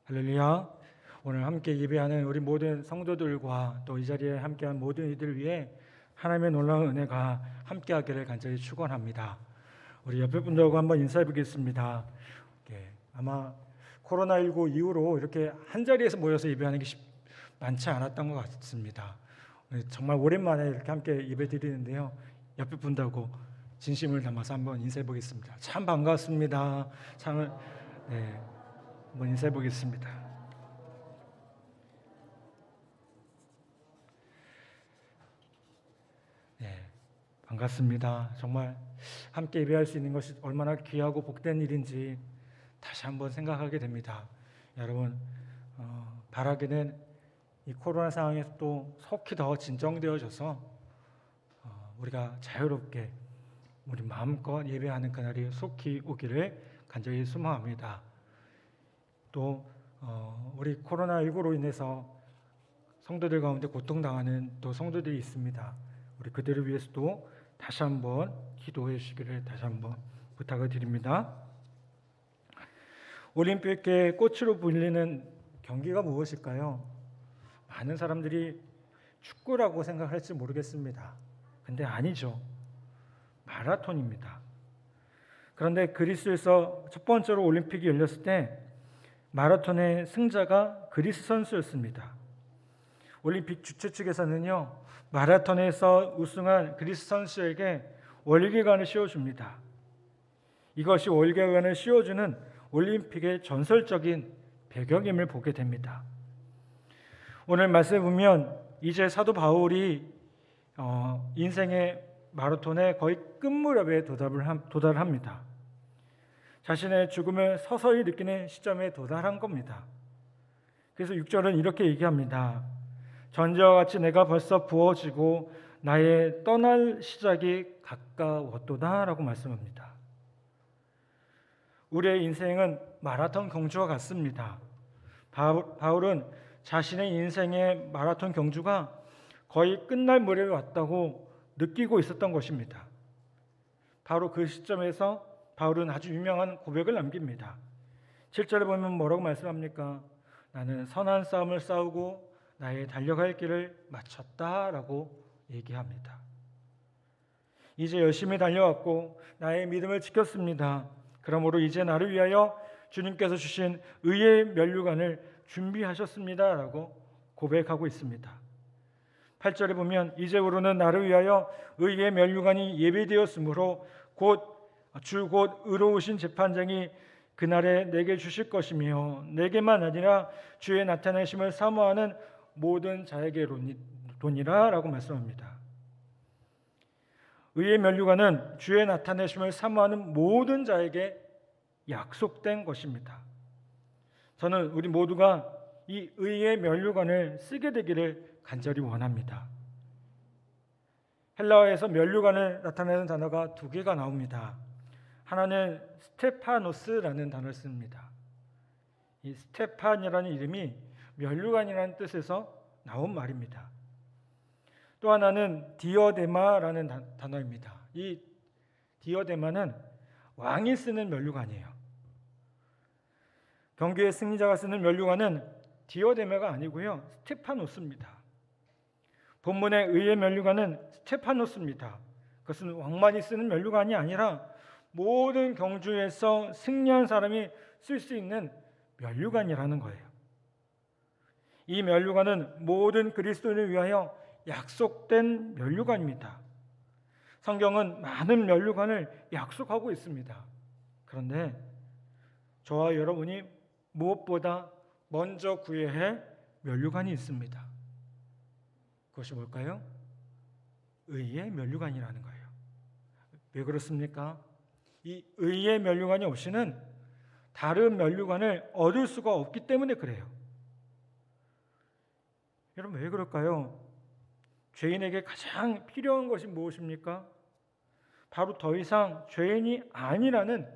할렐루야. 오늘 함께 예배하는 우리 모든 성도들과 또 이 자리에 함께한 모든 이들을 위해 하나님의 놀라운 은혜가 함께하기를 간절히 축원합니다. 우리 옆에 분들하고 한번 인사해 보겠습니다. 아마 코로나19 이후로 이렇게 한 자리에서 모여서 예배하는 게 많지 않았던 것 같습니다. 정말 오랜만에 이렇게 함께 예배 드리는데요. 옆에 분들하고 진심을 담아서 한번 인사해 보겠습니다. 참 반갑습니다. 참 한번 인사해 보겠습니다. 반갑습니다. 정말 함께 예배할 수 있는 것이 얼마나 귀하고 복된 일인지 다시 한번 생각하게 됩니다. 여러분, 바라기는 이 코로나 상황에서 또 속히 더 진정되어져서 우리가 자유롭게 우리 마음껏 예배하는 그날이 속히 오기를 간절히 소망합니다. 또 우리 코로나19로 인해서 성도들 가운데 고통당하는 또 성도들이 있습니다. 우리 그들을 위해서도 다시 한번 기도해 주시기를 다시 한번 부탁을 드립니다. 올림픽의 꽃으로 불리는 경기가 무엇일까요? 많은 사람들이 축구라고 생각할지 모르겠습니다. 근데 아니죠. 마라톤입니다. 그런데 그리스에서 첫 번째로 올림픽이 열렸을 때 마라톤의 승자가 그리스 선수였습니다. 올림픽 주최 측에서는요, 마라톤에서 우승한 그리스 선수에게 월계관을 씌워줍니다. 이것이 월계관을 씌워주는 올림픽의 전설적인 배경임을 보게 됩니다. 오늘 말씀에 보면 이제 사도 바울이 인생의 마라톤의 거의 끝무렵에 도달합니다. 자신의 죽음을 서서히 느끼는 시점에 도달한 겁니다. 그래서 6절은 이렇게 얘기합니다. 전제와 같이 내가 벌써 부어지고 나의 떠날 시작이 가까웠도다 라고 말씀합니다. 우리의 인생은 마라톤 경주와 같습니다. 바울은 자신의 인생의 마라톤 경주가 거의 끝날 무렵에 왔다고 느끼고 있었던 것입니다. 바로 그 시점에서 바울은 아주 유명한 고백을 남깁니다. 7절에 보면 뭐라고 말씀합니까? 나는 선한 싸움을 싸우고 나의 달려갈 길을 마쳤다라고 얘기합니다. 이제 열심히 달려왔고 나의 믿음을 지켰습니다. 그러므로 이제 나를 위하여 주님께서 주신 의의 면류관을 준비하셨습니다라고 고백하고 있습니다. 8절에 보면 이제부로는 나를 위하여 의의 면류관이 예비되었으므로 주 곧 의로우신 재판장이 그날에 내게 주실 것이며 내게만 아니라 주의 나타내심을 사모하는 모든 자에게로니라 라고 말씀합니다. 의의 면류관은 주의 나타내심을 사모하는 모든 자에게 약속된 것입니다. 저는 우리 모두가 이 의의 면류관을 쓰게 되기를 간절히 원합니다. 헬라어에서 면류관을 나타내는 단어가 두 개가 나옵니다. 하나는 스테파노스라는 단어를 씁니다. 이 스테판이라는 이름이 면류관이라는 뜻에서 나온 말입니다. 또 하나는 디어데마라는 단어입니다. 이 디어데마는 왕이 쓰는 면류관이에요. 경기의 승리자가 쓰는 면류관은 디어데마가 아니고요, 스테파노스입니다. 본문의 의의 면류관은 스테파노스입니다. 그것은 왕만이 쓰는 면류관이 아니라 모든 경주에서 승리한 사람이 쓸 수 있는 면류관이라는 거예요. 이 면류관은 모든 그리스도인을 위하여 약속된 면류관입니다. 성경은 많은 면류관을 약속하고 있습니다. 그런데 저와 여러분이 무엇보다 먼저 구해야 할 면류관이 있습니다. 그것이 뭘까요? 의의 면류관이라는 거예요. 왜 그렇습니까? 이 의의 면류관이 없이는 다른 면류관을 얻을 수가 없기 때문에 그래요. 여러분 왜 그럴까요? 죄인에게 가장 필요한 것이 무엇입니까? 바로 더 이상 죄인이 아니라는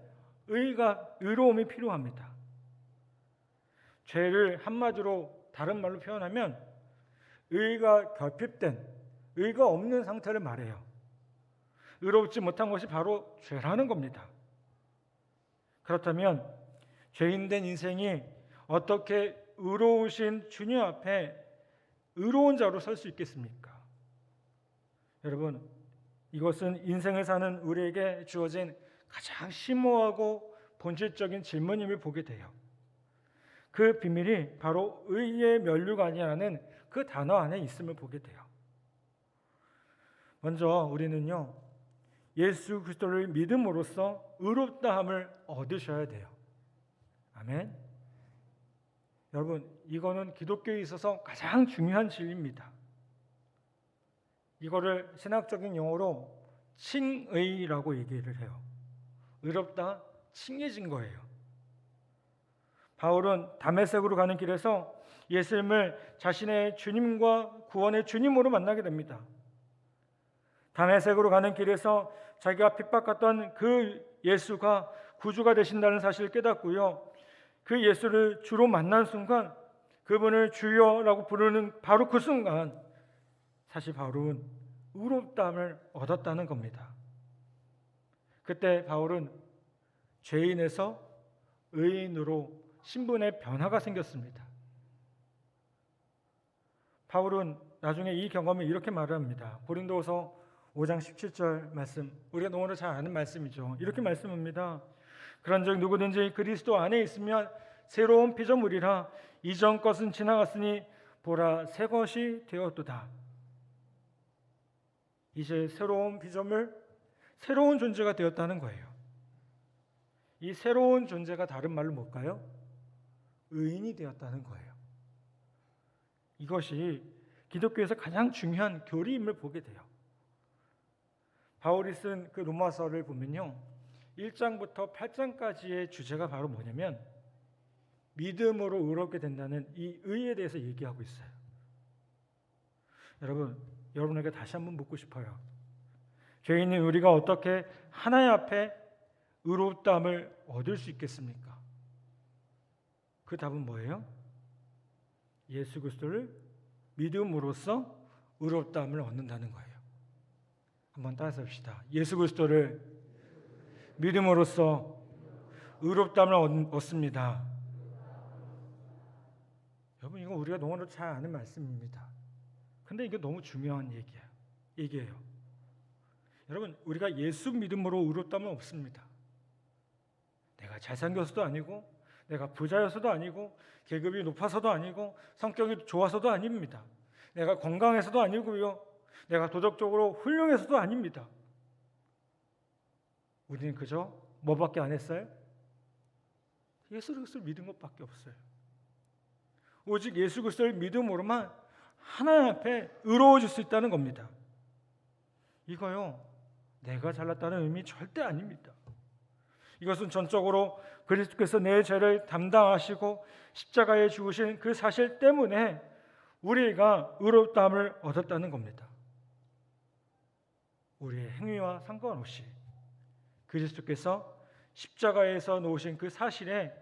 의로움이 필요합니다. 죄를 한마디로 다른 말로 표현하면 의가 결핍된, 의가 없는 상태를 말해요. 의롭지 못한 것이 바로 죄라는 겁니다. 그렇다면 죄인된 인생이 어떻게 의로우신 주님 앞에 의로운 자로 설 수 있겠습니까? 여러분, 이것은 인생을 사는 우리에게 주어진 가장 심오하고 본질적인 질문임을 보게 돼요. 그 비밀이 바로 의의 면류관이라는 그 단어 안에 있음을 보게 돼요. 먼저 우리는요, 예수 그리스도를 믿음으로써 의롭다함을 얻으셔야 돼요. 아멘. 여러분, 이거는 기독교에 있어서 가장 중요한 진리입니다. 이거를 신학적인 용어로 칭의라고 얘기를 해요. 의롭다, 칭해진 거예요. 바울은 다메섹으로 가는 길에서 예수님을 자신의 주님과 구원의 주님으로 만나게 됩니다. 다메섹으로 가는 길에서 자기가 핍박했던 그 예수가 구주가 되신다는 사실을 깨닫고요. 그 예수를 주로 만난 순간 그분을 주여라고 부르는 바로 그 순간 사실 바울은 의롭다함을 얻었다는 겁니다. 그때 바울은 죄인에서 의인으로 신분의 변화가 생겼습니다. 바울은 나중에 이 경험을 이렇게 말합니다. 고린도서 5장 17절 말씀, 우리가 너무나 잘 아는 말씀이죠. 이렇게 말씀합니다. 그런즉 누구든지 그리스도 안에 있으면 새로운 피조물이라 이전 것은 지나갔으니 보라 새 것이 되었도다. 이제 새로운 피조물, 새로운 존재가 되었다는 거예요. 이 새로운 존재가 다른 말로 뭘까요? 의인이 되었다는 거예요. 이것이 기독교에서 가장 중요한 교리임을 보게 돼요. 바울이 쓴 그 로마서를 보면요, 1장부터 8장까지의 주제가 바로 뭐냐면 믿음으로 의롭게 된다는 이 의에 대해서 얘기하고 있어요. 여러분에게 다시 한번 묻고 싶어요. 죄인인 우리가 어떻게 하나님 앞에 의롭다함을 얻을 수 있겠습니까? 그 답은 뭐예요? 예수 그리스도를 믿음으로써 의롭다함을 얻는다는 거예요. 한번 따라서 합시다. 예수 그리스도를 믿음으로써 의롭다함을 얻습니다. 여러분, 이거 우리가 너무나 잘 아는 말씀입니다. 근데 이게 너무 중요한 얘기예요. 여러분, 우리가 예수 믿음으로 의롭다함은 없습니다. 내가 잘생겨서도 아니고, 내가 부자여서도 아니고, 계급이 높아서도 아니고, 성격이 좋아서도 아닙니다. 내가 건강해서도 아니고요, 내가 도덕적으로 훌륭해서도 아닙니다. 우리는 그저 뭐밖에 안 했어요? 예수 그리스도를 믿은 것밖에 없어요. 오직 예수 그리스도를 믿음으로만 하나님 앞에 의로워질 수 있다는 겁니다. 이거요, 내가 잘났다는 의미 절대 아닙니다. 이것은 전적으로 그리스도께서 내 죄를 담당하시고 십자가에 죽으신 그 사실 때문에 우리가 의롭다함을 얻었다는 겁니다. 우리의 행위와 상관없이 그리스도께서 십자가에서 놓으신 그 사실에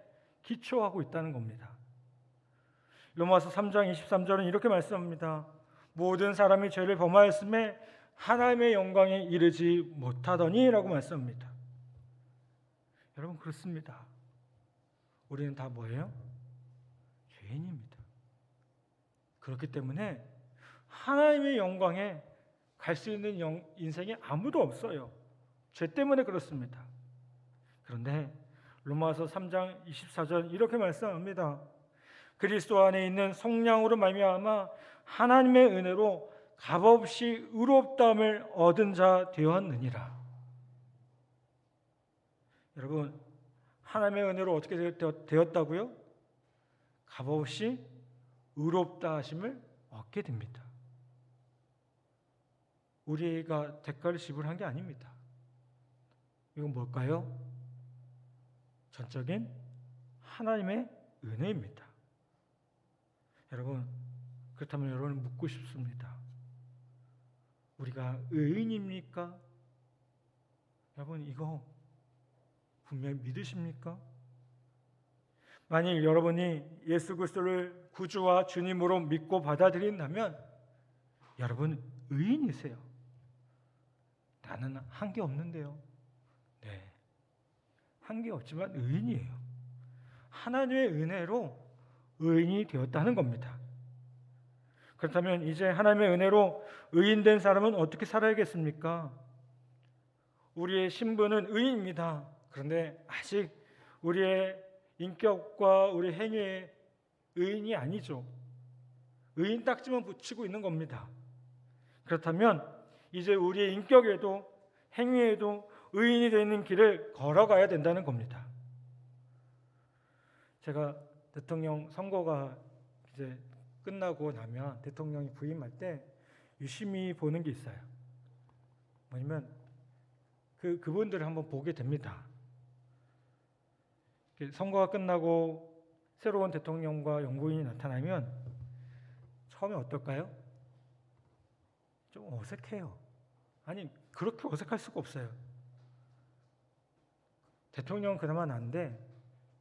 기초하고 있다는 겁니다. 로마서 3장 23절은 이렇게 말씀합니다. 모든 사람이 죄를 범하였음에 하나님의 영광에 이르지 못하더니 라고 말씀합니다. 여러분, 그렇습니다. 우리는 다 뭐예요? 죄인입니다. 그렇기 때문에 하나님의 영광에 갈 수 있는 인생이 아무도 없어요. 죄 때문에 그렇습니다. 그런데 로마서 3장 24절 이렇게 말씀합니다. 그리스도 안에 있는 성령으로 말미암아 하나님의 은혜로 값없이 의롭다함을 얻은 자 되었느니라. 여러분, 하나님의 은혜로 어떻게 되었다고요? 값없이 의롭다 하심을 얻게 됩니다. 우리가 대가를 지불한 게 아닙니다. 이건 뭘까요? 전적인 하나님의 은혜입니다. 여러분, 그렇다면 여러분 묻고 싶습니다. 우리가 의인입니까? 여러분, 이거 분명히 믿으십니까? 만일 여러분이 예수 그리스도를 구주와 주님으로 믿고 받아들인다면 여러분 의인이세요. 나는 한 게 없는데요. 네, 한 게 없지만 의인이에요. 하나님의 은혜로 의인이 되었다는 겁니다. 그렇다면 이제 하나님의 은혜로 의인된 사람은 어떻게 살아야겠습니까? 우리의 신분은 의인입니다. 그런데 아직 우리의 인격과 우리 행위의 의인이 아니죠. 의인 딱지만 붙이고 있는 겁니다. 그렇다면 이제 우리의 인격에도 행위에도 의인이 되는 길을 걸어가야 된다는 겁니다. 제가 대통령 선거가 이제 끝나고 나면 대통령이 부임할 때 유심히 보는 게 있어요. 뭐냐면 그분들을 한번 보게 됩니다. 선거가 끝나고 새로운 대통령과 영부인이 나타나면 처음에 어떨까요? 좀 어색해요. 아니 그렇게 어색할 수가 없어요. 대통령은 그나마 나은데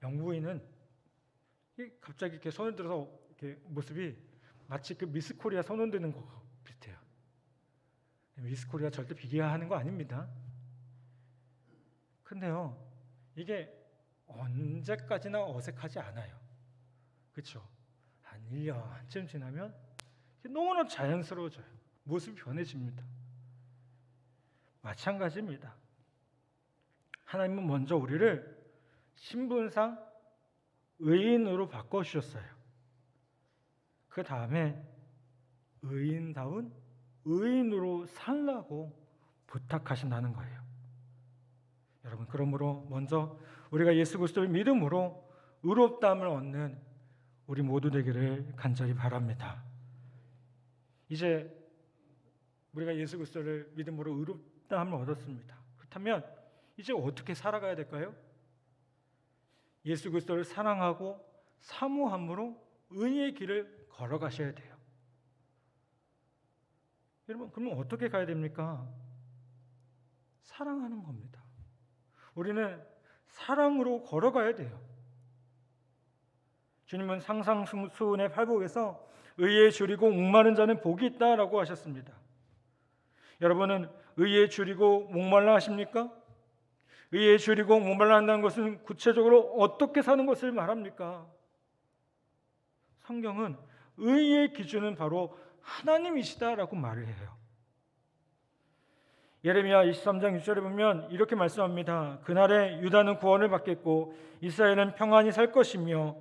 영부인은 갑자기 이렇게 손을 들어서 이렇게 모습이 마치 그 미스 코리아 손 흔드는 거 비슷해요. 미스 코리아 절대 비교하는 거 아닙니다. 근데요, 이게 언제까지나 어색하지 않아요. 그렇죠? 한 1년쯤 지나면 너무나 자연스러워져요. 모습이 변해집니다. 마찬가지입니다. 하나님은 먼저 우리를 신분상 의인으로 바꿔주셨어요. 그 다음에 의인다운 의인으로 살라고 부탁하신다는 거예요. 여러분, 그러므로 먼저 우리가 예수 그리스도를 믿음으로 의롭다함을 얻는 우리 모두 되기를 간절히 바랍니다. 이제 우리가 예수 그리스도를 믿음으로 의롭다함을 얻었습니다. 그렇다면 이제 어떻게 살아가야 될까요? 예수 그리스도를 사랑하고 사모함으로 의의 길을 걸어가셔야 돼요. 여러분, 그러면 어떻게 가야 됩니까? 사랑하는 겁니다. 우리는 사랑으로 걸어가야 돼요. 주님은 상상수훈의 팔복에서 의에 줄이고 목마른 자는 복이 있다라고 하셨습니다. 여러분은 의에 줄이고 목말라 하십니까? 의에 줄이고 목말라 한다는 것은 구체적으로 어떻게 사는 것을 말합니까? 성경은 의의 기준은 바로 하나님이시다라고 말을 해요. 예레미야 23장 6절에 보면 이렇게 말씀합니다. 그날에 유다는 구원을 받겠고 이스라엘은 평안히 살 것이며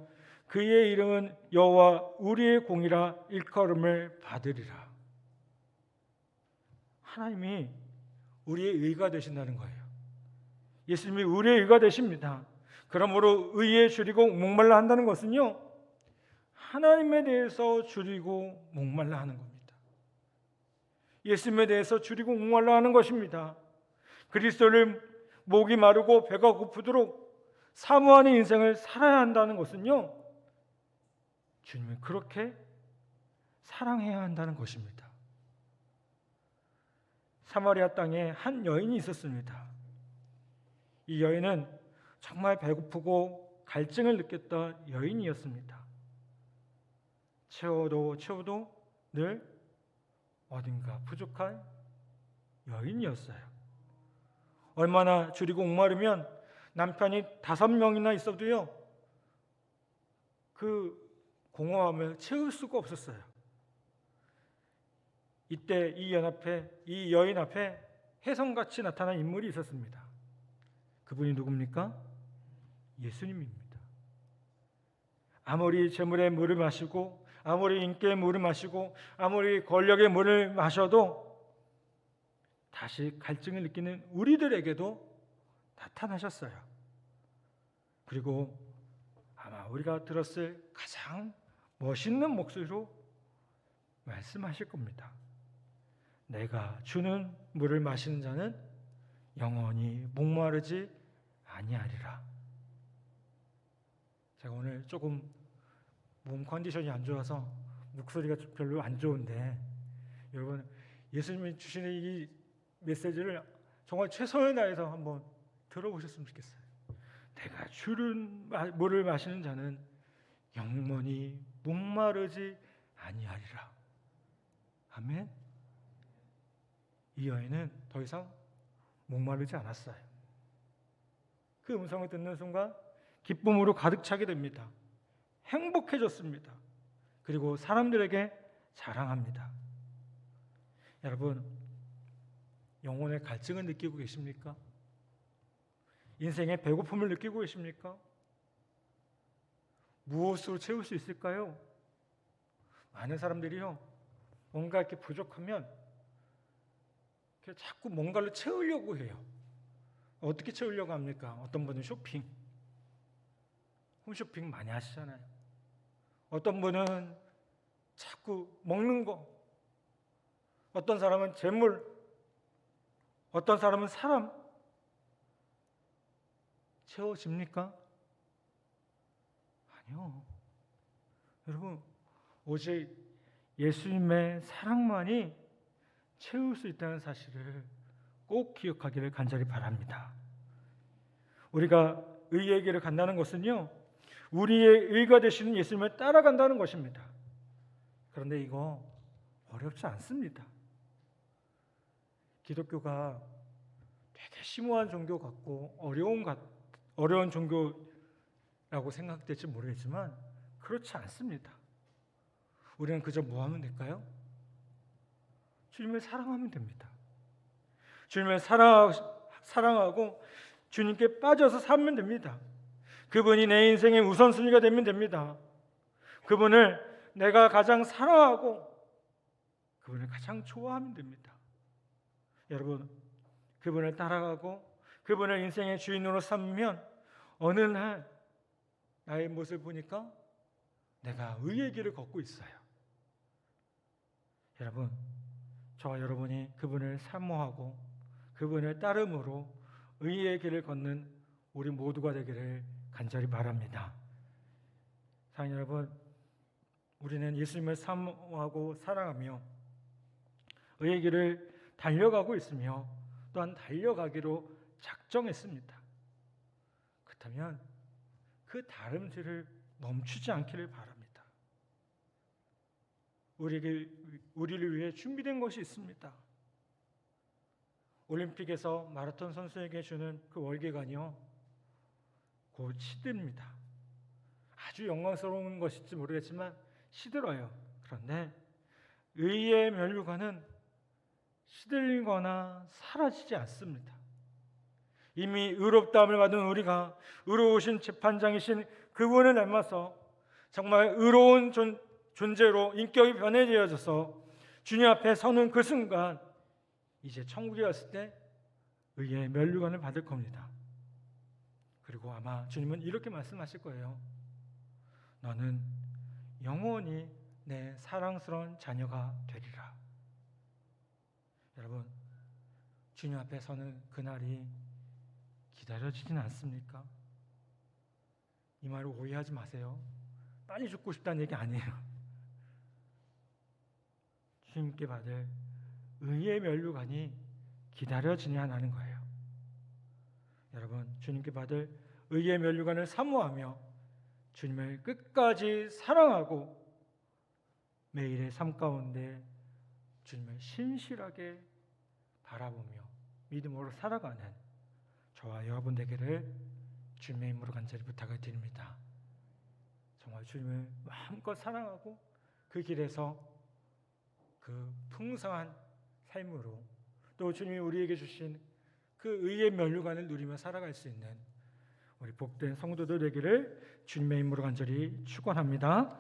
그의 이름은 여호와 우리의 공이라 일컬음을 받으리라. 하나님이 우리의 의가 되신다는 거예요. 예수님이 우리의 의가 되십니다. 그러므로 의에 줄이고 목말라 한다는 것은요, 하나님에 대해서 줄이고 목말라 하는 겁니다. 예수님에 대해서 줄이고 목말라 하는 것입니다. 그리스도를 목이 마르고 배가 고프도록 사모하는 인생을 살아야 한다는 것은요, 주님을 그렇게 사랑해야 한다는 것입니다. 사마리아 땅에 한 여인이 있었습니다. 이 여인은 정말 배고프고 갈증을 느꼈던 여인이었습니다. 채워도 늘 어딘가 부족한 여인이었어요. 얼마나 줄이고 목마르면 남편이 5명이나 있어도요, 그 공허함을 채울 수가 없었어요. 이때 이 여인 앞에 혜성같이 나타난 인물이 있었습니다. 그분이 누굽니까? 예수님입니다. 아무리 재물의 물을 마시고 아무리 인기의 물을 마시고 아무리 권력의 물을 마셔도 다시 갈증을 느끼는 우리들에게도 나타나셨어요. 그리고 아마 우리가 들었을 가장 멋있는 목소리로 말씀하실 겁니다. 내가 주는 물을 마시는 자는 영원히 목마르지 아니하리라. 제가 오늘 조금 몸 컨디션이 안 좋아서 목소리가 별로 안 좋은데, 여러분 예수님이 주시는 이 메시지를 정말 최선을 다해서 한번 들어보셨으면 좋겠어요. 내가 주는 물을 마시는 자는 영원히 목마르지 아니하리라. 아멘. 이 여인은 더 이상 목마르지 않았어요. 그 음성을 듣는 순간 기쁨으로 가득 차게 됩니다. 행복해졌습니다. 그리고 사람들에게 자랑합니다. 여러분, 영혼의 갈증을 느끼고 계십니까? 인생의 배고픔을 느끼고 계십니까? 무엇으로 채울 수 있을까요? 많은 사람들이요, 뭔가 이렇게 부족하면 이렇게 자꾸 뭔가를 채우려고 해요. 어떻게 채우려고 합니까? 어떤 분은 쇼핑, 홈쇼핑 많이 하시잖아요. 어떤 분은 자꾸 먹는 거, 어떤 사람은 재물, 어떤 사람은 사람. 채워집니까? 아니요. 여러분, 오직 예수님의 사랑만이 채울 수 있다는 사실을 꼭 기억하기를 간절히 바랍니다. 우리가 의의 길을 간다는 것은요, 우리의 의가 되시는 예수님을 따라간다는 것입니다. 그런데 이거 어렵지 않습니다. 기독교가 되게 심오한 종교 같고 어려운 종교라고 생각될지 모르겠지만 그렇지 않습니다. 우리는 그저 뭐 하면 될까요? 주님을 사랑하면 됩니다. 주님을 사랑하고 주님께 빠져서 살면 됩니다. 그분이 내 인생의 우선순위가 되면 됩니다. 그분을 내가 가장 사랑하고 그분을 가장 좋아하면 됩니다. 여러분, 그분을 따라가고 그분을 인생의 주인으로 삼으면 어느 날 나의 모습을 보니까 내가 의의 길을 걷고 있어요. 여러분, 저와 여러분이 그분을 사모하고 그분을 따름으로 의의 길을 걷는 우리 모두가 되기를 간절히 바랍니다. 사랑하는 여러분, 우리는 예수님을 사모하고 사랑하며 의의 길을 달려가고 있으며 또한 달려가기로 작정했습니다. 그렇다면 그 다름질을 멈추지 않기를 바랍니다. 우리를 위해 준비된 것이 있습니다. 올림픽에서 마라톤 선수에게 주는 그 월계관이요, 곧 시듭니다. 아주 영광스러운 것일지 모르겠지만 시들어요. 그런데 의의 면류관은 시들거나 사라지지 않습니다. 이미 의롭다함을 받은 우리가 의로우신 재판장이신 그분을 닮아서 정말 의로운 존재로 인격이 변해져서 주님 앞에 서는 그 순간 이제 천국에 갔을 때 의의 면류관을 받을 겁니다. 그리고 아마 주님은 이렇게 말씀하실 거예요. 너는 영원히 내 사랑스러운 자녀가 되리라. 여러분, 주님 앞에 서는 그날이 기다려지진 않습니까? 이 말을 오해하지 마세요. 빨리 죽고 싶다는 얘기 아니에요. 주님께 받을 의의 면류관이 기다려지냐는 거예요. 여러분, 주님께 받을 의의 면류관을 사모하며 주님을 끝까지 사랑하고 매일의 삶 가운데 주님을 신실하게 바라보며 믿음으로 살아가는 저와 여러분 되기를 주님의 이름으로 간절히 부탁을 드립니다. 정말 주님을 마음껏 사랑하고 그 길에서 그 풍성한 삶으로 또 주님이 우리에게 주신 그 의의 면류관을 누리며 살아갈 수 있는 우리 복된 성도들 되기를 주님의 이름으로 간절히 축원합니다.